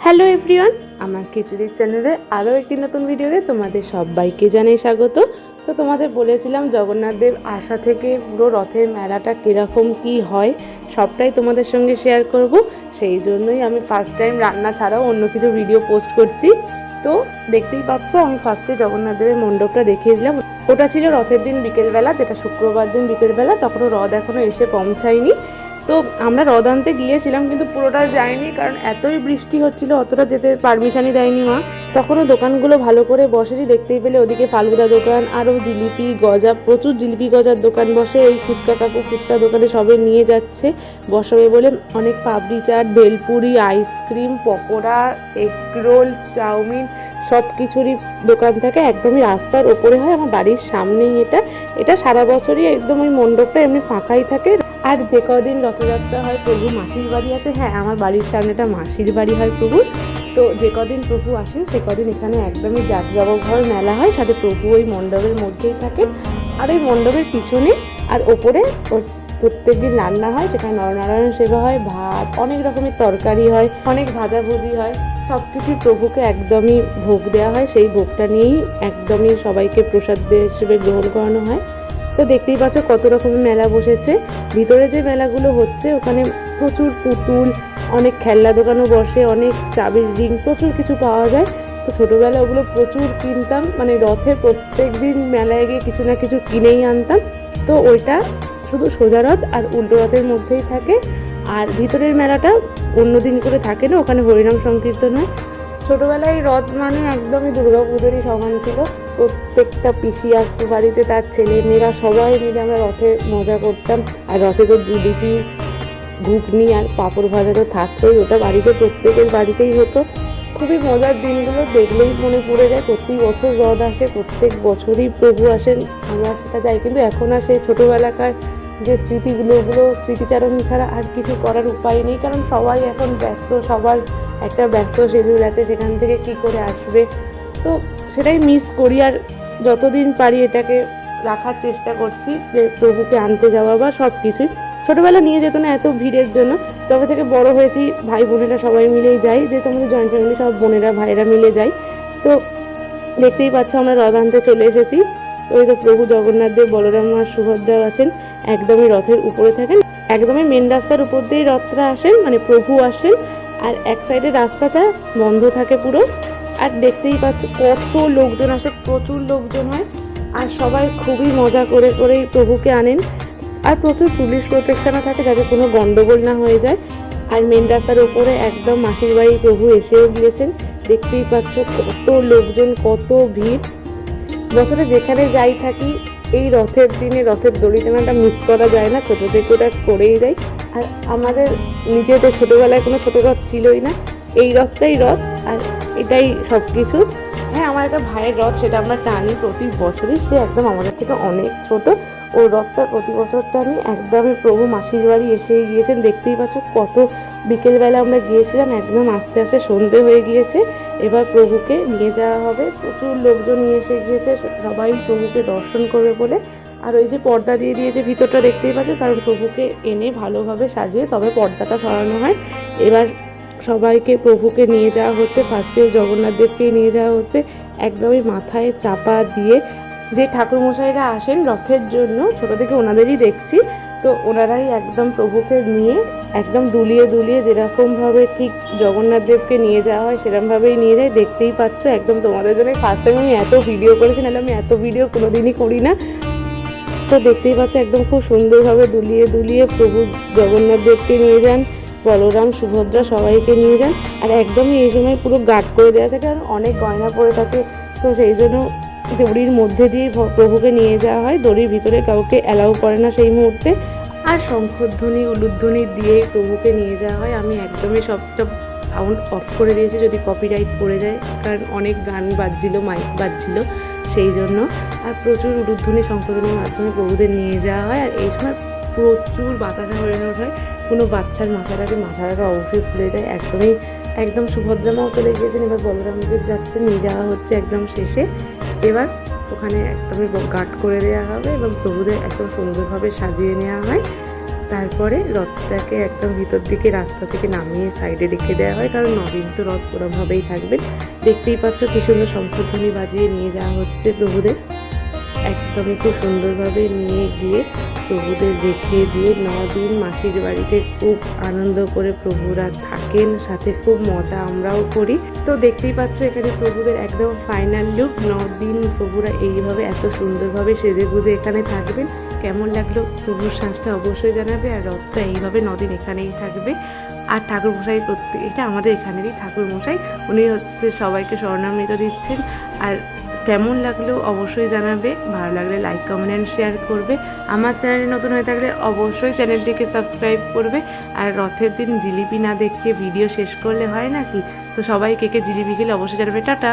Hello everyone, আমার খিচুড়ির চ্যানেলে আরও একটি নতুন ভিডিওতে তোমাদের সবাইকে জানাই স্বাগত। তো তোমাদের বলেছিলাম জগন্নাথ দেব আসা থেকে পুরো রথের মেলাটা কীরকম কী হয় সবটাই তোমাদের সঙ্গে শেয়ার করব। সেই জন্যই আমি ফার্স্ট টাইম রান্না ছাড়াও অন্য কিছু ভিডিও পোস্ট করছি। তো দেখতেই পাচ্ছ, আমি ফার্স্টে জগন্নাথ দেবের মণ্ডপটা দেখিয়েছিলাম। ওটা ছিল রথের দিন বিকেলবেলা, যেটা শুক্রবার দিন বিকেলবেলা, তখনও রথ এখনও এসে পৌঁছায়নি। তো আমরা রথ আনতে গিয়েছিলাম, কিন্তু পুরোটা যায়নি, কারণ এতই বৃষ্টি হচ্ছিল, অতটা যেতে পারমিশনই দেয়নি মা। তখনও দোকানগুলো ভালো করে বসেনি, দেখতেই পেলে ওদিকে ফালুদা দোকান, আরও জিলিপি গজা, প্রচুর জিলিপি গজার দোকান বসে। এই ফুচকা কাকু ফুচকা দোকানে সবে নিয়ে যাচ্ছে বসাবে বলে। অনেক papdi chaat, bhelpuri, ice cream, pakora, egg roll, chowmein সব কিছুরই দোকান থাকে। একদমই রাস্তার ওপরে হয়, আমার বাড়ির সামনেই এটা সারা বছরই একদম ওই মণ্ডপটা এমনি ফাঁকাই থাকে। আর যে কদিন রথযাত্রা হয় প্রভু মাসির বাড়ি আসে, হ্যাঁ আমার বাড়ির সামনেটা মাসির বাড়ি হয় প্রভু। তো যে কদিন প্রভু আসেন সে কদিন এখানে একদমই জাঁকজমকভাবে মেলা হয়, সাথে প্রভু ওই মণ্ডপের মধ্যেই থাকেন। আর ওই মণ্ডপের পিছনে আর ওপরে প্রত্যেক দিন রান্না হয়, সেখানে নরনারায়ণ সেবা হয়, ভাত, অনেক রকমের তরকারি হয়, অনেক ভাজাভুজি হয়, সব কিছুই প্রভুকে একদমই ভোগ দেওয়া হয়। সেই ভোগটা নিয়েই একদমই সবাইকে প্রসাদ হিসেবে গ্রহণ করানো হয়। তো দেখতেই পাচ্ছ কত রকমের মেলা বসেছে। ভিতরে যে মেলাগুলো হচ্ছে ওখানে প্রচুর পুতুল, অনেক খেলনা দোকানও বসে, অনেক চাবির রিং, প্রচুর কিছু পাওয়া যায়। তো ছোটোবেলায় ওগুলো প্রচুর কিনতাম, মানে রথে প্রত্যেক দিন মেলায় গিয়ে কিছু না কিছু কিনেই আনতাম। তো ওইটা শুধু সোজা রথ আর উল্টো রথের মধ্যেই থাকে। আর ভিতরের মেলাটা অন্য দিন করে থাকে না, ওখানে হরিনাম সংকীর্তন হয়। ছোটোবেলায় রথ মানে একদমই দুর্গাপুজোরই সমান ছিল। প্রত্যেকটা পিসি আসতো বাড়িতে, তার ছেলে মেয়েরা সবাই মিলে আমরা রথে মজা করতাম। আর রথে তো জিলিপি, ঘুগনি আর পাঁপড় ভাজা তো থাকতোই, ওটা বাড়িতে প্রত্যেকের বাড়িতেই হতো। খুবই মজার দিনগুলো দেখলেই মনে পড়ে যায়। প্রতি বছর রথ আসে, প্রত্যেক বছরই প্রভু আসেন, আমরা সেটা যাই। কিন্তু এখন আর সেই ছোটোবেলাকার যে স্মৃতিগুলো, ওগুলো স্মৃতিচারণ ছাড়া আর কিছু করার উপায় নেই, কারণ সবাই এখন ব্যস্ত, সবার একটা ব্যস্ত শিডিউল আছে, সেখান থেকে কি করে আসবে। তো সেটাই মিস করি, আর যতদিন পারি এটাকে রাখার চেষ্টা করছি, যে প্রভুকে আনতে যাওয়া বা সব কিছুই। ছোটোবেলা নিয়ে যেত না এত ভিড়ের জন্য, যবে থেকে বড় হয়েছি ভাই বোনেরা সবাই মিলেই যাই, যেহেতু আমাদের জয়েন্ট ফ্যামিলি, সব বোনেরা ভাইয়েরা মিলে যাই। তো দেখতেই পাচ্ছ আমরা রথ আনতে চলে এসেছি। ওই তো প্রভু জগন্নাথ দেব, বলরাম আর সুভদ্রাও আছেন, একদমই রথের উপরে থাকেন। একদমই মেন রাস্তার উপর দিয়েই রথটা আসেন, মানে প্রভু আসেন। আর এক সাইডে রাস্তাটা বন্ধ থাকে পুরো। আর দেখতেই পাচ্ছ কত লোকজন আসে, প্রচুর লোকজন হয়। আর সবাই খুবই মজা করে করেই প্রভুকে আনেন। আর প্রচুর পুলিশ প্রোটেকশনও থাকে, যাতে কোনো গন্ডগোল না হয়ে যায়। আর মেন রাস্তার ওপরে একদম মাসির বাড়ি প্রভু এসেও গিয়েছেন। দেখতেই পাচ্ছ কত লোকজন, কত ভিড়। বছরে যেখানে যাই থাকি, এই রথের দিনে রথের দড়ি টানাটা মিস করা যায় না, ছোটো থেকে ওটা করেই যাই। আর আমাদের নিজেদের ছোটোবেলায় কোনো ছোটো রথ ছিলই না, এই রথটাই রথ, আর এটাই সব কিছু। হ্যাঁ, আমার একটা ভাইয়ের রথ, সেটা আমরা টানি প্রতি বছরই, সে একদম আমাদের থেকে অনেক ছোট। ও রথটা প্রতি বছর টানি। একদমই প্রভু মাসির বাড়ি এসেই গিয়েছেন, দেখতেই পাচ্ছ কত বিকেলবেলা আমরা গিয়েছিলাম, একদম আস্তে আস্তে সন্ধে হয়ে গিয়েছে। এবার প্রভুকে নিয়ে যাওয়া হবে, প্রচুর লোকজন নিয়ে এসে গিয়েছে, সবাই প্রভুকে দর্শন করবে বলে। আর ওই যে পর্দা দিয়ে দিয়েছে ভিতরটা, দেখতেই পাচ্ছে, কারণ প্রভুকে এনে ভালোভাবে সাজিয়ে তবে পর্দাটা সরানো হয়। এবার সবাইকে প্রভুকে নিয়ে যাওয়া হচ্ছে, ফার্স্টে জগন্নাথ দেবকেই নিয়ে যাওয়া হচ্ছে, একদমই মাথায় চাপা দিয়ে। যে ঠাকুরমশাইরা আসেন রথের জন্য, ছোটো থেকে ওনাদেরই দেখছি, তো ওনারাই একদম প্রভুকে নিয়ে একদম দুলিয়ে দুলিয়ে, যেরকমভাবে ঠিক জগন্নাথ দেবকে নিয়ে যাওয়া হয় সেরকমভাবেই নিয়ে যায়। দেখতেই পাচ্ছ, একদম তোমাদের জন্য ফার্স্ট টাইম আমি এত ভিডিও করেছি, নাহলে আমি এত ভিডিও কোনোদিনই করি না। তো দেখতেই পাচ্ছ একদম খুব সুন্দরভাবে দুলিয়ে দুলিয়ে প্রভু জগন্নাথ দেবকে নিয়ে যান, বলরাম সুভদ্রা সবাইকে নিয়ে যান। আর একদমই এই সময় পুরো গার্ড করে দেওয়া থাকে, আর অনেক গয়না পরে থাকে, তো সেই জন্য দড়ির মধ্যে দিয়ে প্রভুকে নিয়ে যাওয়া হয়, দড়ির ভিতরে কাউকে অ্যালাউ করে না সেই মুহূর্তে। আর শঙ্খধ্বনি উলুধ্বনি দিয়েই প্রভুকে নিয়ে যাওয়া হয়। আমি একদমই সবটা সাউন্ড অফ করে দিয়েছি, যদি কপিরাইট পড়ে যায়, কারণ অনেক গান বাজছিল, মাইক বাজছিল, সেই জন্য। আর প্রচুর উলুধ্বনি শঙ্খধ্বনির মাধ্যমে প্রভুদের নিয়ে যাওয়া হয়। আর এই সময় প্রচুর বাতাসা হয়ে ওঠায়, কোনো বাচ্চার মাথাটাকে অবশ্যই ফুলে যায়। একদম সুভদ্রা মাও চলে গিয়েছেন, এবার বলরামদেব যাচ্ছে, নিয়ে যাওয়া হচ্ছে একদম শেষে। এবার ওখানে একদমই গার্ড করে দেওয়া হবে এবং প্রভুদের একদম সুন্দরভাবে সাজিয়ে নেওয়া হয়। তারপরে রথটাকে একদম ভিতর দিকে রাস্তা থেকে নামিয়ে সাইডে রেখে দেওয়া হয়, কারণ 9 দিন তো রথ ওরমভাবেই থাকবে। দেখতেই পাচ্ছ কি সুন্দর শঙ্খধ্বনি বাজিয়ে নিয়ে যাওয়া হচ্ছে প্রভুদের। একদমই খুব সুন্দরভাবে নিয়ে গিয়ে প্রভুদের রেখে দিয়ে 9 দিন মাসির বাড়িতে খুব আনন্দ করে প্রভুরা থাকেন, সাথে খুব মজা আমরাও করি। তো দেখতেই পাচ্ছ এখানে প্রভুদের একদম ফাইনাল লুক। 9 দিন প্রভুরা এইভাবে এত সুন্দরভাবে সেজে গুজে এখানে থাকবেন। কেমন লাগলো প্রভুর সাজটা অবশ্যই জানাবে। আর রথটা এইভাবে 9 দিন এখানেই থাকবে। আর ঠাকুরমশাই এটা আমাদের এখানেরই ঠাকুরমশাই, উনি হচ্ছে সবাইকে স্বর্ণামৃত দিচ্ছেন। আর কেমন লাগলো অবশ্যই জানাবে, ভালো লাগলে লাইক কমেন্ট অ্যান্ড শেয়ার করবে। আমার চ্যানেলে নতুন হয়ে থাকলে অবশ্যই চ্যানেলটিকে সাবস্ক্রাইব করবে। আর রথের দিন জিলিপি না দেখিয়ে ভিডিও শেষ করলে হয় নাকি? তো সবাই কে কে জিলিপি খেলে অবশ্যই জানাবে। টাটা।